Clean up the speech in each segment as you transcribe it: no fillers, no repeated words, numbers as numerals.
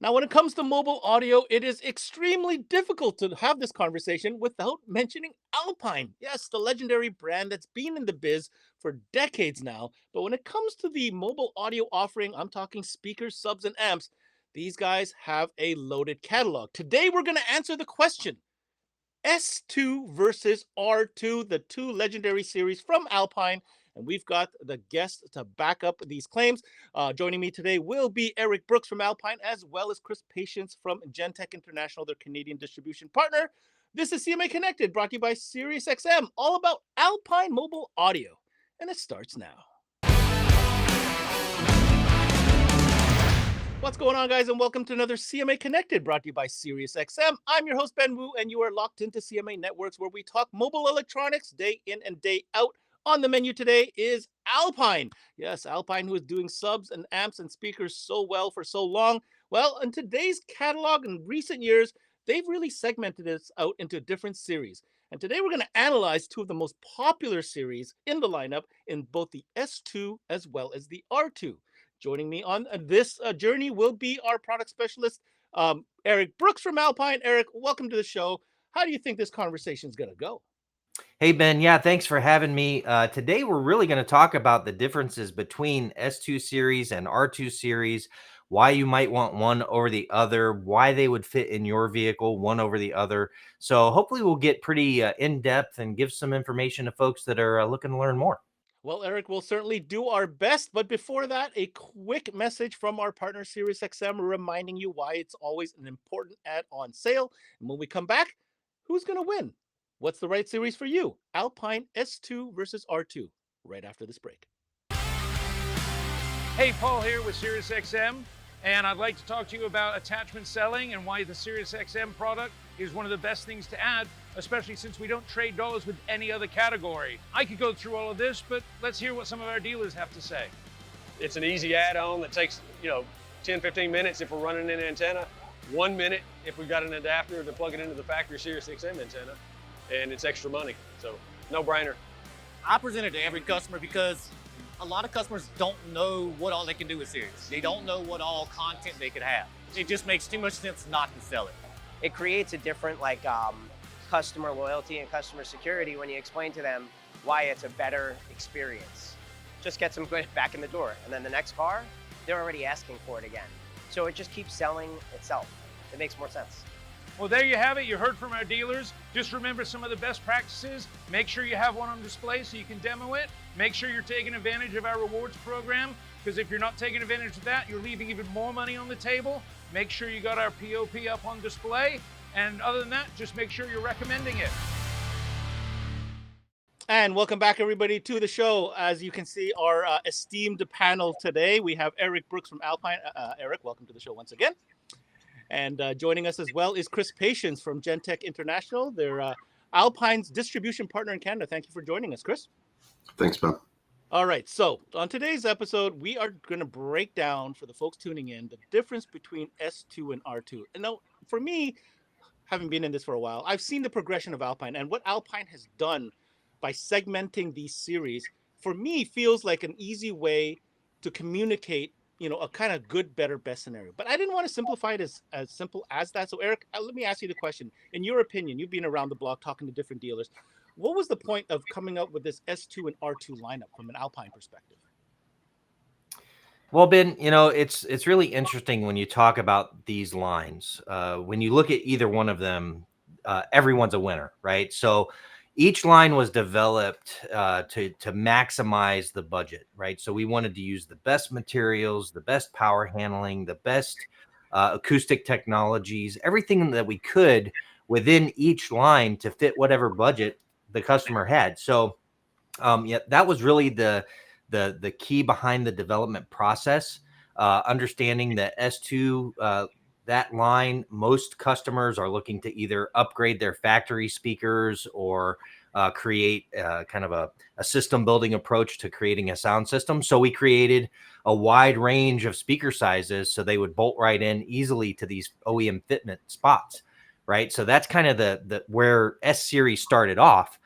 Now, when it comes to mobile audio, it is extremely difficult to have this conversation without mentioning Alpine. Yes, the legendary brand that's been in the biz for decades now. But when it comes to the mobile audio offering, I'm talking speakers, subs, and amps, these guys have a loaded catalog. Today, we're going to answer the question S2 versus R2, the two legendary series from Alpine. And we've got the guests to back up these claims. Joining me today will be Eric Brooks from Alpine, as well as Chris Patience from Gentech International, their Canadian distribution partner. This is CMA Connected, brought to you by SiriusXM, all about Alpine mobile audio. And it starts now. What's going on, guys, and welcome to another CMA Connected, brought to you by SiriusXM. I'm your host, Ben Wu, and you are locked into CMA Networks, where we talk mobile electronics day in and day out. On the menu today is Alpine. Yes, Alpine, who is doing subs and amps and speakers so well for so long. Well, in today's catalog in recent years, they've really segmented this out into different series. And today we're going to analyze two of the most popular series in the lineup in both the S2 as well as the R2. Joining me on this journey will be our product specialist, Eric Brooks from Alpine. Eric, welcome to the show. How do you think this conversation is going to go? Hey, Ben. Yeah, thanks for having me. Today, we're really going to talk about the differences between S2 series and R2 series, why you might want one over the other, why they would fit in your vehicle one over the other. So hopefully we'll get pretty in-depth and give some information to folks that are looking to learn more. Well, Eric, we'll certainly do our best. But before that, a quick message from our partner, SiriusXM, reminding you why it's always an important ad on sale. And when we come back, who's going to win? What's the right series for you? Alpine S2 versus R2, right after this break. Hey, Paul here with SiriusXM, and I'd like to talk to you about attachment selling and why the SiriusXM product is one of the best things to add, especially since we don't trade dollars with any other category. I could go through all of this, but let's hear what some of our dealers have to say. It's an easy add-on that takes, 10, 15 minutes if we're running an antenna, 1 minute if we've got an adapter to plug it into the factory SiriusXM antenna, and it's extra money, so no brainer. I present it to every customer because a lot of customers don't know what all they can do with Sirius. They don't know what all content they could have. It just makes too much sense not to sell it. It creates a different customer loyalty and customer security when you explain to them why it's a better experience. Just gets them back in the door, and then the next car, they're already asking for it again. So it just keeps selling itself. It makes more sense. Well, there you have it. You heard from our dealers. Just remember some of the best practices. Make sure you have one on display so you can demo it. Make sure you're taking advantage of our rewards program, because if you're not taking advantage of that, you're leaving even more money on the table. Make sure you got our POP up on display. And other than that, just make sure you're recommending it. And welcome back, everybody, to the show. As you can see, our esteemed panel today, we have Eric Brooks from Alpine. Eric, welcome to the show once again. And joining us as well is Chris Patience from Gentech International. They're Alpine's distribution partner in Canada. Thank you for joining us, Chris. Thanks, Ben. All right. So on today's episode, we are going to break down, for the folks tuning in, the difference between S2 and R2. And now, for me, having been in this for a while, I've seen the progression of Alpine, and what Alpine has done by segmenting these series, for me, feels like an easy way to communicate, a kind of good, better, best scenario. But I didn't want to simplify it as simple as that. So, Eric, let me ask you the question. In your opinion, you've been around the block talking to different dealers. What was the point of coming up with this S2 and R2 lineup from an Alpine perspective? Well, Ben, it's really interesting when you talk about these lines. When you look at either one of them, everyone's a winner, right? So each line was developed to maximize the budget, right? So we wanted to use the best materials, the best power handling, the best acoustic technologies, everything that we could within each line to fit whatever budget the customer had. So that was really the key behind the development process. Understanding that S2, that line, most customers are looking to either upgrade their factory speakers or create kind of a system building approach to creating a sound system. So we created a wide range of speaker sizes so they would bolt right in easily to these OEM fitment spots, right? So that's kind of the where S series started off.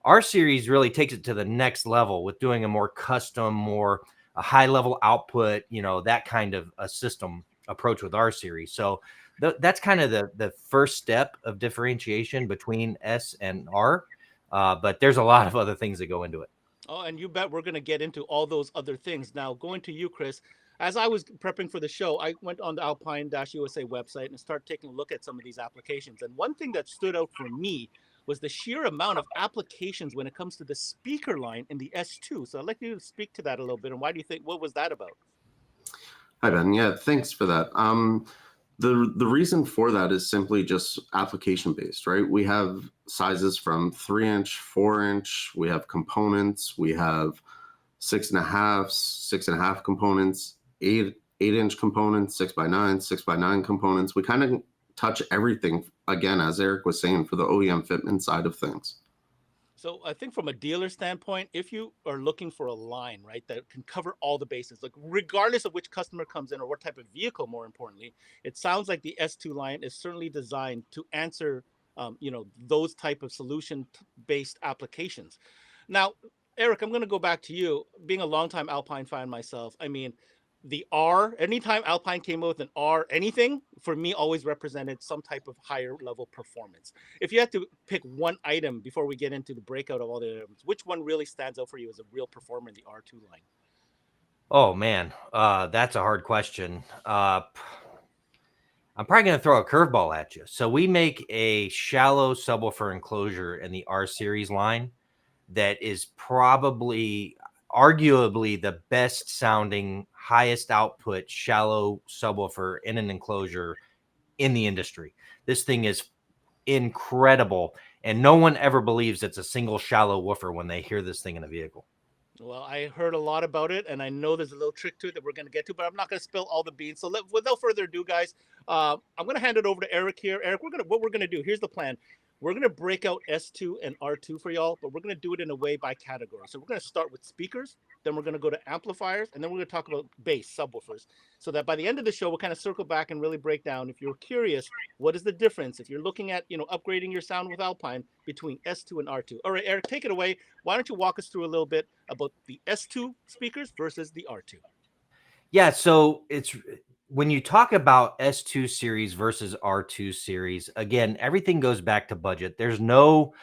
R series really takes it to the next level with doing a more custom, more a high level output, that kind of a system. approach with our series. So that's kind of the first step of differentiation between S and R. But there's a lot of other things that go into it. Oh, and you bet we're going to get into all those other things. Now, going to you, Chris, as I was prepping for the show, I went on the Alpine-USA website and started taking a look at some of these applications. And one thing that stood out for me was the sheer amount of applications when it comes to the speaker line in the S2. So I'd like you to speak to that a little bit. And why do you think, what was that about? Hi, Ben. Yeah, thanks for that. The reason for that is simply just application based, right? We have sizes from 3-inch, 4-inch. We have components. We have 6.5 components, 8-inch components, 6x9, 6x9 components. We kind of touch everything, again, as Eric was saying, for the OEM fitment side of things. So I think from a dealer standpoint, if you are looking for a line, right, that can cover all the bases, like regardless of which customer comes in or what type of vehicle, more importantly, it sounds like the S2 line is certainly designed to answer, those type of solution-based applications. Now, Eric, I'm going to go back to you. Being a longtime Alpine fan myself, I mean, the R, anytime Alpine came up with an R, anything for me always represented some type of higher level performance. If you had to pick one item before we get into the breakout of all the items, which one really stands out for you as a real performer in the R2 line? Oh man, that's a hard question. I'm probably going to throw a curveball at you. So we make a shallow subwoofer enclosure in the R series line that is probably, arguably, the best sounding, highest output shallow subwoofer in an enclosure in the industry. This thing is incredible, and no one ever believes it's a single shallow woofer when they hear this thing in a vehicle. Well, I heard a lot about it, and I know there's a little trick to it that we're going to get to, but I'm not going to spill all the beans. So without further ado, guys, I'm going to hand it over to Eric here. Eric, what we're going to do, here's the plan. We're going to break out S2 and R2 for y'all, but we're going to do it in a way by category. So we're going to start with speakers, then we're going to go to amplifiers, and then we're going to talk about bass, subwoofers, so that by the end of the show, we'll kind of circle back and really break down, if you're curious, what is the difference, if you're looking at, upgrading your sound with Alpine, between S2 and R2. All right, Eric, take it away. Why don't you walk us through a little bit about the S2 speakers versus the R2? Yeah, so it's when you talk about S2 series versus R2 series, again, everything goes back to budget. There's no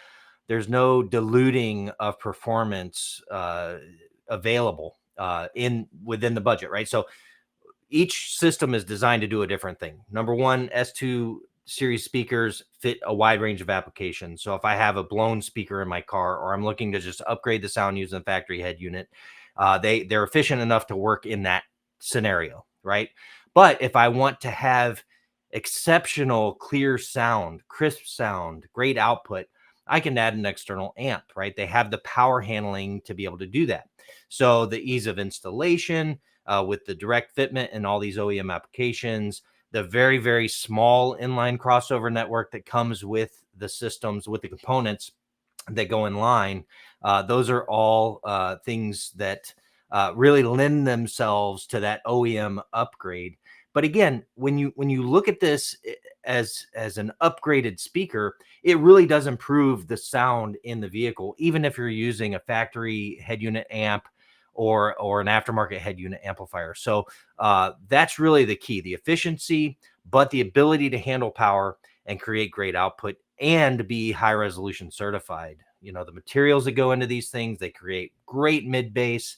diluting of performance available within the budget, right? So each system is designed to do a different thing. Number one, S2 series speakers fit a wide range of applications. So if I have a blown speaker in my car, or I'm looking to just upgrade the sound using the factory head unit, they're efficient enough to work in that scenario, right? But if I want to have exceptional clear sound, crisp sound, great output, I can add an external amp, right? They have the power handling to be able to do that. So the ease of installation with the direct fitment and all these OEM applications, the very, very small inline crossover network that comes with the systems, with the components that go in line, those are all things that really lend themselves to that OEM upgrade. But again, when you look at this as an upgraded speaker, it really does improve the sound in the vehicle, even if you're using a factory head unit amp or an aftermarket head unit amplifier. So that's really the key: the efficiency, but the ability to handle power and create great output and be high resolution certified. The materials that go into these things, they create great mid bass.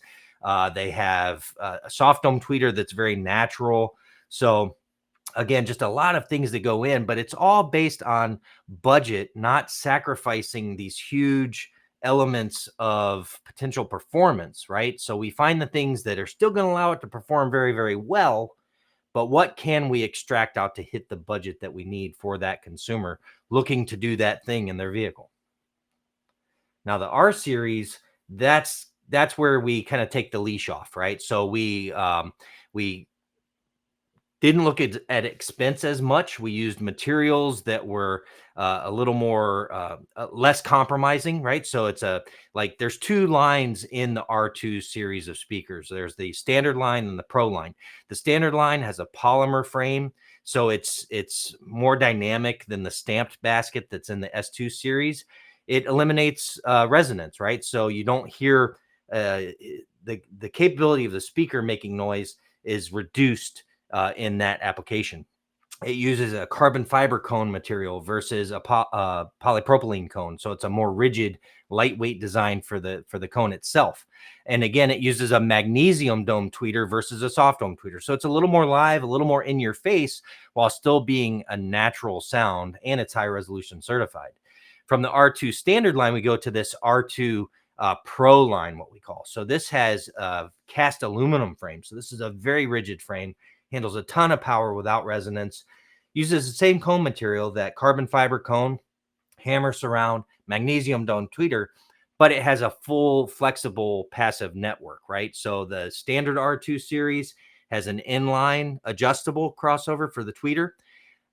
They have a soft dome tweeter that's very natural. So again, just a lot of things that go in, but it's all based on budget, not sacrificing these huge elements of potential performance, right? So we find the things that are still going to allow it to perform very, very well, but what can we extract out to hit the budget that we need for that consumer looking to do that thing in their vehicle? Now the R series, that's where we kind of take the leash off, right? So we didn't look at expense as much. We used materials that were a little more less compromising, right? So it's there's two lines in the R2 series of speakers. There's the standard line and the pro line. The standard line has a polymer frame, so it's more dynamic than the stamped basket that's in the S2 series. It eliminates resonance, right? So you don't hear the capability of the speaker making noise is reduced in that application. It uses a carbon fiber cone material versus a polypropylene cone, so it's a more rigid, lightweight design for the cone itself. And again, it uses a magnesium dome tweeter versus a soft dome tweeter, so it's a little more live, a little more in your face, while still being a natural sound, and it's high resolution certified. From the R2 standard line, we go to this R2 Pro line, what we call. So this has a cast aluminum frame. So this is a very rigid frame, handles a ton of power without resonance, uses the same cone material, that carbon fiber cone, hammer surround, magnesium dome tweeter, but it has a full flexible passive network, right? So the standard R2 series has an inline adjustable crossover for the tweeter.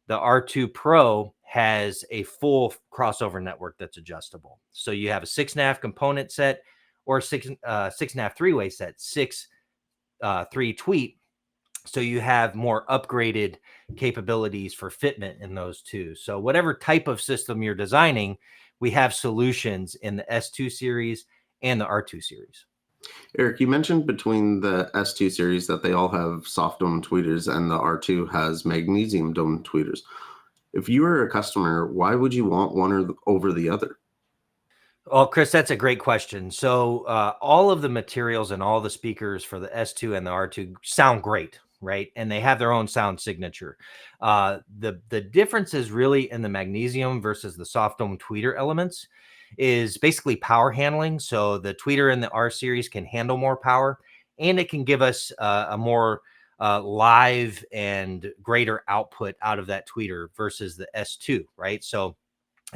The R2 Pro has a full crossover network that's adjustable. So you have a 6.5 component set or 6.5 three-way set, 3 tweet. So you have more upgraded capabilities for fitment in those two. So whatever type of system you're designing, we have solutions in the S2 series and the R2 series. Eric, you mentioned between the S2 series that they all have soft dome tweeters and the R2 has magnesium dome tweeters. If you were a customer, why would you want one over the other? Oh, Chris, that's a great question. So all of the materials and all the speakers for the S2 and the R2 sound great, right? And they have their own sound signature. The difference is really in the magnesium versus the soft dome tweeter elements is basically power handling. So the tweeter in the R series can handle more power, and it can give us a more live and greater output out of that tweeter versus the S2, right? So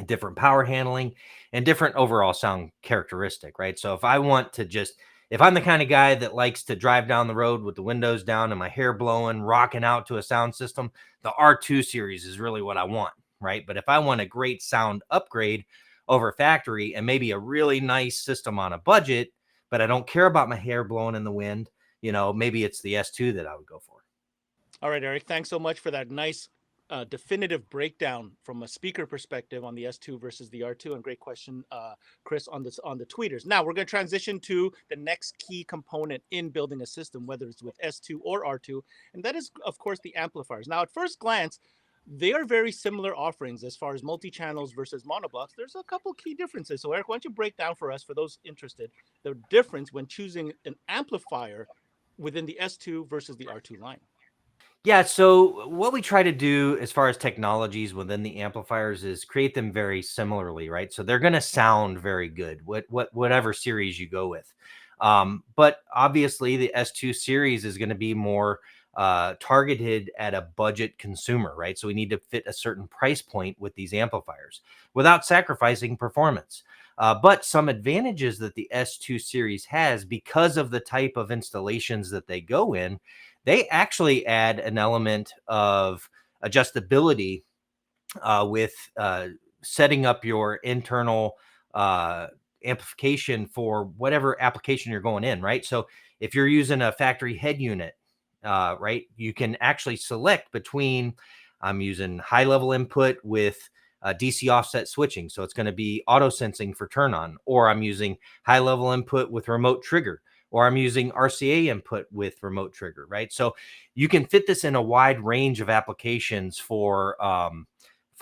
different power handling and different overall sound characteristic, right? So if I want to if I'm the kind of guy that likes to drive down the road with the windows down and my hair blowing, rocking out to a sound system, the R2 series is really what I want, right? But if I want a great sound upgrade over factory and maybe a really nice system on a budget, but I don't care about my hair blowing in the wind, maybe it's the S2 that I would go for. All right, Eric, thanks so much for that nice definitive breakdown from a speaker perspective on the S2 versus the R2, and great question, Chris, on the tweeters. Now we're going to transition to the next key component in building a system, whether it's with S2 or R2, and that is, of course, the amplifiers. Now, at first glance, they are very similar offerings as far as multi-channels versus monoblocks. There's a couple key differences. So, Eric, why don't you break down for us, for those interested, the difference when choosing an amplifier within the S2 versus the R2 line? Yeah, so what we try to do as far as technologies within the amplifiers is create them very similarly, right? So they're going to sound very good, whatever series you go with. But obviously, the S2 series is going to be more targeted at a budget consumer, right? So we need to fit a certain price point with these amplifiers without sacrificing performance. But some advantages that the S2 series has because of the type of installations that they go in, they actually add an element of adjustability with setting up your internal amplification for whatever application you're going in, right? So if you're using a factory head unit, right, you can actually select between, I'm using high level input with DC offset switching. So it's going to be auto sensing for turn on, or I'm using high level input with remote trigger, or I'm using RCA input with remote trigger, right? So you can fit this in a wide range of applications for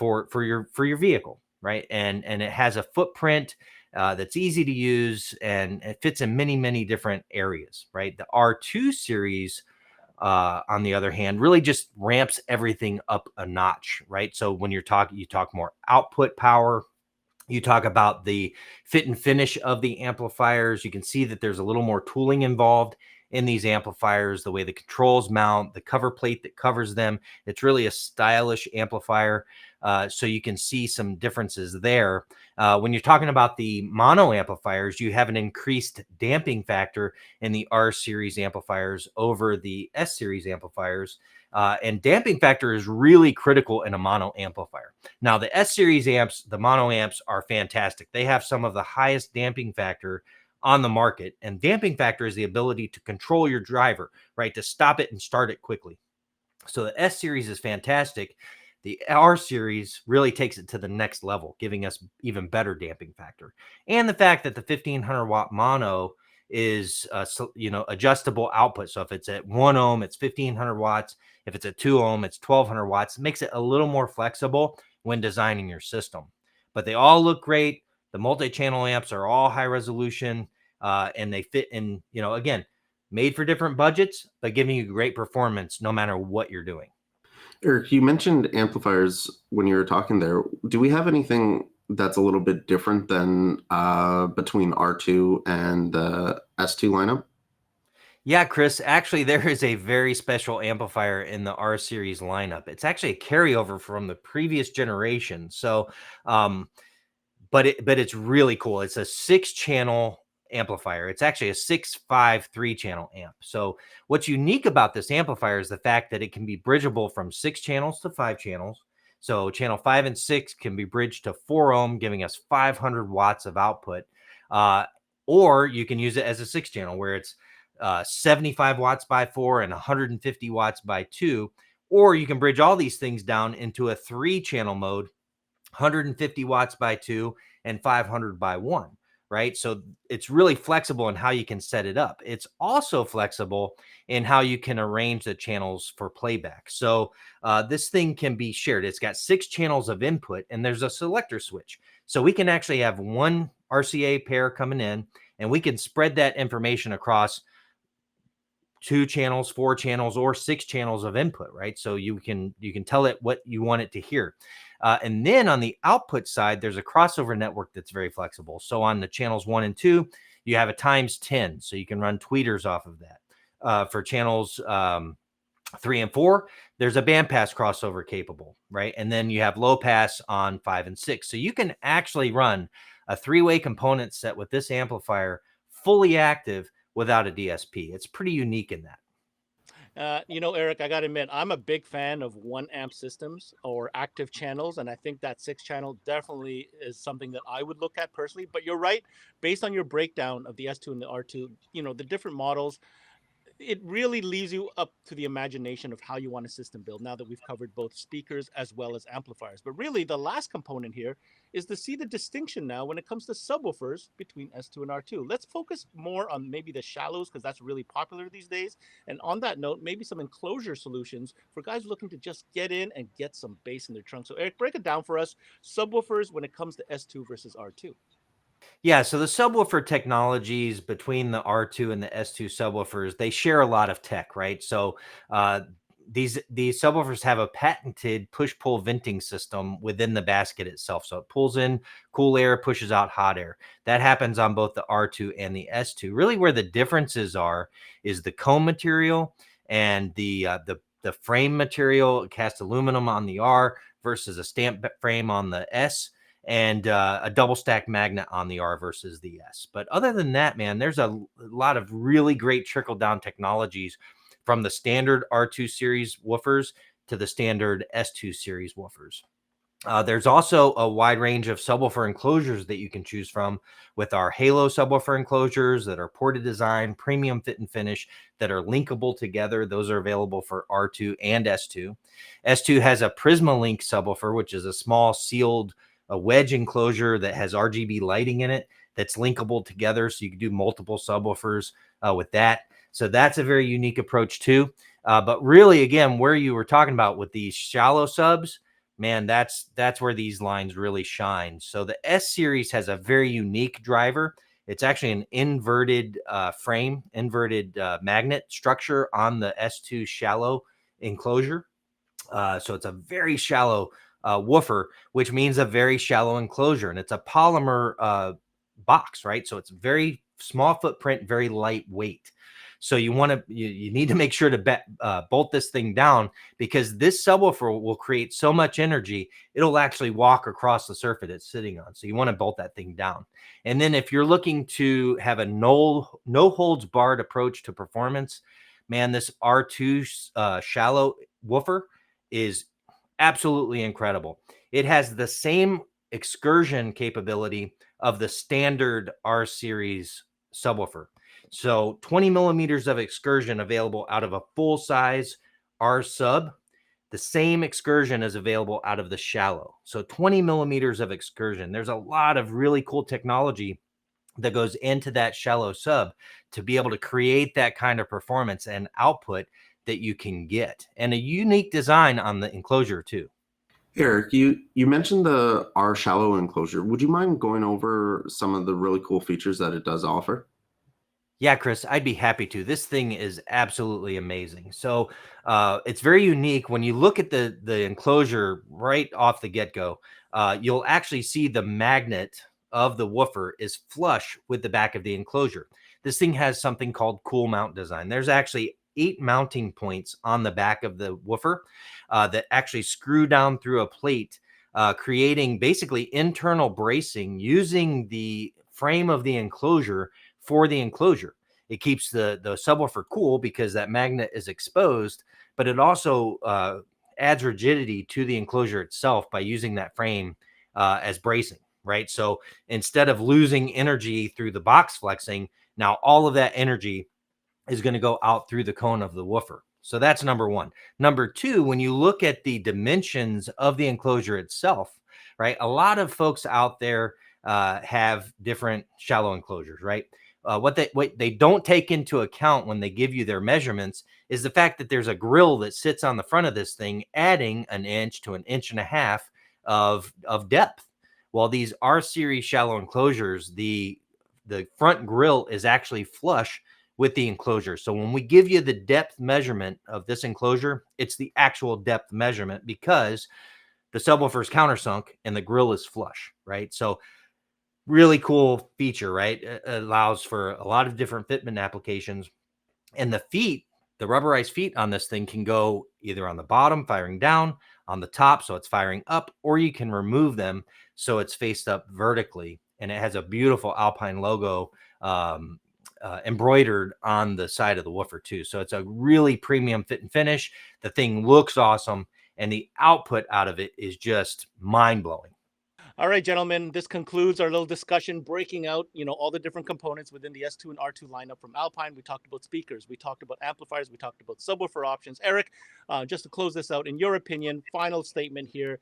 your vehicle, right? And it has a footprint that's easy to use, and it fits in many different areas, right? The R2 series, on the other hand, really just ramps everything up a notch, right? So when you talk more output power. You talk about the fit and finish of the amplifiers. You can see that there's a little more tooling involved in these amplifiers, the way the controls mount, the cover plate that covers them. It's really a stylish amplifier. So you can see some differences there. When you're talking about the mono amplifiers, you have an increased damping factor in the R series amplifiers over the S series amplifiers. And damping factor is really critical in a mono amplifier. Now, the S series amps, the mono amps, are fantastic. They have some of the highest damping factor on the market. And damping factor is the ability to control your driver, right? To stop it and start it quickly. So the S series is fantastic. The R series really takes it to the next level, giving us even better damping factor. And the fact that the 1500 watt mono is adjustable output. So if it's at 1 ohm, it's 1500 watts. If it's at 2 ohm, it's 1200 watts. It makes it a little more flexible when designing your system. But they all look great. The multi-channel amps are all high resolution, and they fit in, again, made for different budgets, but giving you great performance no matter what you're doing. Eric, you mentioned amplifiers when you were talking there. Do we have anything that's a little bit different than between R2 and the S2 lineup? Yeah, Chris, actually, there is a very special amplifier in the R series lineup. It's actually a carryover from the previous generation. So, but it's really cool. It's a 6-channel amplifier. It's actually a 6.5 3-channel amp. So what's unique about this amplifier is the fact that it can be bridgeable from 6 channels to 5 channels. So channel 5 and 6 can be bridged to 4 ohm, giving us 500 watts of output. Or you can use it as a 6-channel where it's 75 watts by 4 and 150 watts by 2. Or you can bridge all these things down into a 3-channel mode, 150 watts by 2 and 500 by 1, right? So it's really flexible in how you can set it up. It's also flexible in how you can arrange the channels for playback. So this thing can be shared. It's got 6 channels of input and there's a selector switch. So we can actually have one RCA pair coming in and we can spread that information across 2 channels, 4 channels, or 6 channels of input, right? So you can tell it what you want it to hear. And then on the output side, there's a crossover network that's very flexible. So on the channels 1 and 2, you have a times 10. So you can run tweeters off of that. For channels 3 and 4, there's a bandpass crossover capable, right? And then you have low pass on 5 and 6. So you can actually run a 3-way component set with this amplifier fully active without a DSP. It's pretty unique in that. Eric, I got to admit, I'm a big fan of 1 amp systems or active channels. And I think that 6-channel definitely is something that I would look at personally. But you're right, based on your breakdown of the S2 and the R2, the different models, it really leaves you up to the imagination of how you want a system build now that we've covered both speakers as well as amplifiers. But really, the last component here is to see the distinction now when it comes to subwoofers between S2 and R2. Let's focus more on maybe the shallows because that's really popular these days. And on that note, maybe some enclosure solutions for guys looking to just get in and get some bass in their trunk. So Eric, break it down for us. Subwoofers when it comes to S2 versus R2. Yeah, so the subwoofer technologies between the R2 and the S2 subwoofers, they share a lot of tech, right? So these subwoofers have a patented push-pull venting system within the basket itself. So it pulls in cool air, pushes out hot air. That happens on both the R2 and the S2. Really where the differences are is the comb material and the frame material, cast aluminum on the R versus a stamp frame on the S, and a double stack magnet on the R versus the S. But other than that, man, there's a lot of really great trickle down technologies from the standard R2 series woofers to the standard S2 series woofers. There's also a wide range of subwoofer enclosures that you can choose from with our Halo subwoofer enclosures that are ported design, premium fit and finish that are linkable together. Those are available for R2 and S2. S2 has a Prisma Link subwoofer, which is a small sealed a wedge enclosure that has RGB lighting in it that's linkable together. So you can do multiple subwoofers with that. So that's a very unique approach too. But really, again, where you were talking about with these shallow subs, man, that's where these lines really shine. So the S series has a very unique driver. It's actually an inverted frame, inverted magnet structure on the S2 shallow enclosure. So it's a very shallow woofer, which means a very shallow enclosure. And it's a polymer box, right? So it's very small footprint, very lightweight. So you need to make sure to bolt this thing down because this subwoofer will create so much energy, it'll actually walk across the surface it's sitting on. So you want to bolt that thing down. And then if you're looking to have a no holds barred approach to performance, man, this R2 shallow woofer is absolutely incredible. It has the same excursion capability of the standard R series subwoofer. So 20 millimeters of excursion available out of a full size R sub. The same excursion is available out of the shallow. So 20 millimeters of excursion. There's a lot of really cool technology that goes into that shallow sub to be able to create that kind of performance and output that you can get, and a unique design on the enclosure too. Eric, you mentioned the R shallow enclosure. Would you mind going over some of the really cool features that it does offer? Yeah, Chris, I'd be happy to. This thing is absolutely amazing. So it's very unique. When you look at the enclosure right off the get-go, you'll actually see the magnet of the woofer is flush with the back of the enclosure. This thing has something called cool mount design. There's actually 8 mounting points on the back of the woofer that actually screw down through a plate, creating basically internal bracing using the frame of the enclosure for the enclosure. It keeps the subwoofer cool because that magnet is exposed, but it also adds rigidity to the enclosure itself by using that frame as bracing, right? So instead of losing energy through the box flexing, now all of that energy is going to go out through the cone of the woofer. So that's number one. Number two, when you look at the dimensions of the enclosure itself, right? A lot of folks out there have different shallow enclosures, right? What they don't take into account when they give you their measurements is the fact that there's a grill that sits on the front of this thing, adding an inch to an inch and a half of depth. While these R series shallow enclosures, the front grill is actually flush with the enclosure. So when we give you the depth measurement of this enclosure, it's the actual depth measurement because the subwoofer is countersunk and the grill is flush, right? So really cool feature, right? It allows for a lot of different fitment applications. And the feet, the rubberized feet on this thing can go either on the bottom, firing down, on the top, so it's firing up, or you can remove them so it's faced up vertically. And it has a beautiful Alpine logo embroidered on the side of the woofer too. So it's a really premium fit and finish. The thing looks awesome, and the output out of it is just mind-blowing. All right, gentlemen, this concludes our little discussion breaking out, all the different components within the S2 and R2 lineup from Alpine. We talked about speakers, we talked about amplifiers, we talked about subwoofer options. Eric, just to close this out, in your opinion, final statement here,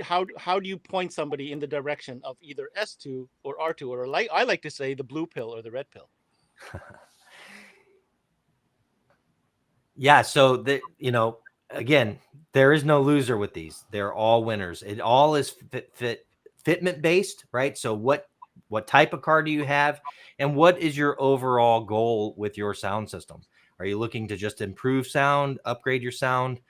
how do you point somebody in the direction of either S2 or R2, or like I like to say, the blue pill or the red pill? Yeah, so again, there is no loser with these. They're all winners. It all is fitment based, right? So what type of car do you have, and what is your overall goal with your sound system? Are you looking to just improve sound, upgrade your sound?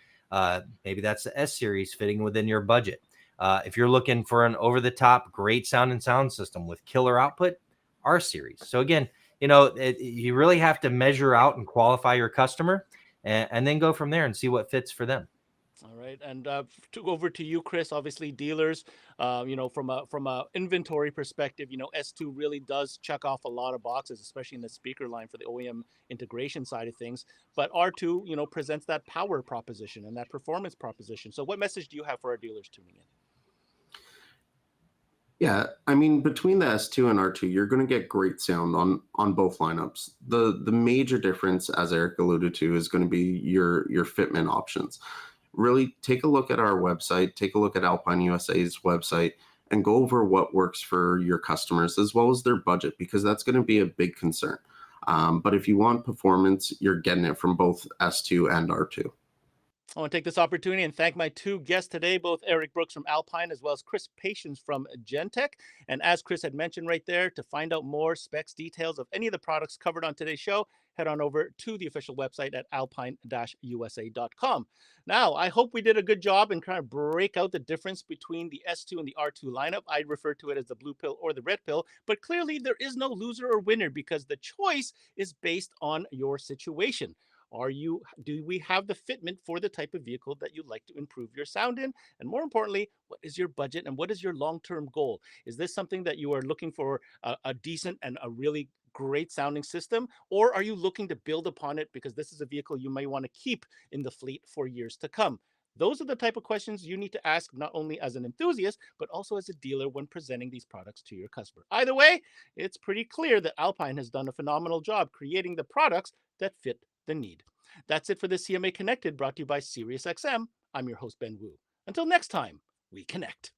Maybe that's the S series fitting within your budget. If you're looking for an over the top great sound and sound system with killer output, R series. So again, you really have to measure out and qualify your customer, and then go from there and see what fits for them. All right, and over to you, Chris. Obviously, dealers, from a inventory perspective, S2 really does check off a lot of boxes, especially in the speaker line for the OEM integration side of things. But R2, presents that power proposition and that performance proposition. So, what message do you have for our dealers tuning in? Yeah, I mean, between the S2 and R2, you're going to get great sound on both lineups. The major difference, as Eric alluded to, is going to be your fitment options. Really take a look at our website, take a look at Alpine USA's website, and go over what works for your customers as well as their budget, because that's going to be a big concern. But if you want performance, you're getting it from both S2 and R2. I want to take this opportunity and thank my two guests today, both Eric Brooks from Alpine as well as Chris Patience from Gentech. And as Chris had mentioned right there, to find out more specs, details of any of the products covered on today's show, head on over to the official website at alpine-usa.com. Now, I hope we did a good job in trying to break out the difference between the S2 and the R2 lineup. I refer to it as the blue pill or the red pill, but clearly there is no loser or winner because the choice is based on your situation. Do we have the fitment for the type of vehicle that you'd like to improve your sound in? And more importantly, what is your budget and what is your long-term goal? Is this something that you are looking for a decent and a really great sounding system? Or are you looking to build upon it because this is a vehicle you may want to keep in the fleet for years to come? Those are the type of questions you need to ask not only as an enthusiast, but also as a dealer when presenting these products to your customer. Either way, it's pretty clear that Alpine has done a phenomenal job creating the products that fit the need. That's it for this CMA Connected, brought to you by SiriusXM. I'm your host, Ben Wu. Until next time, we connect.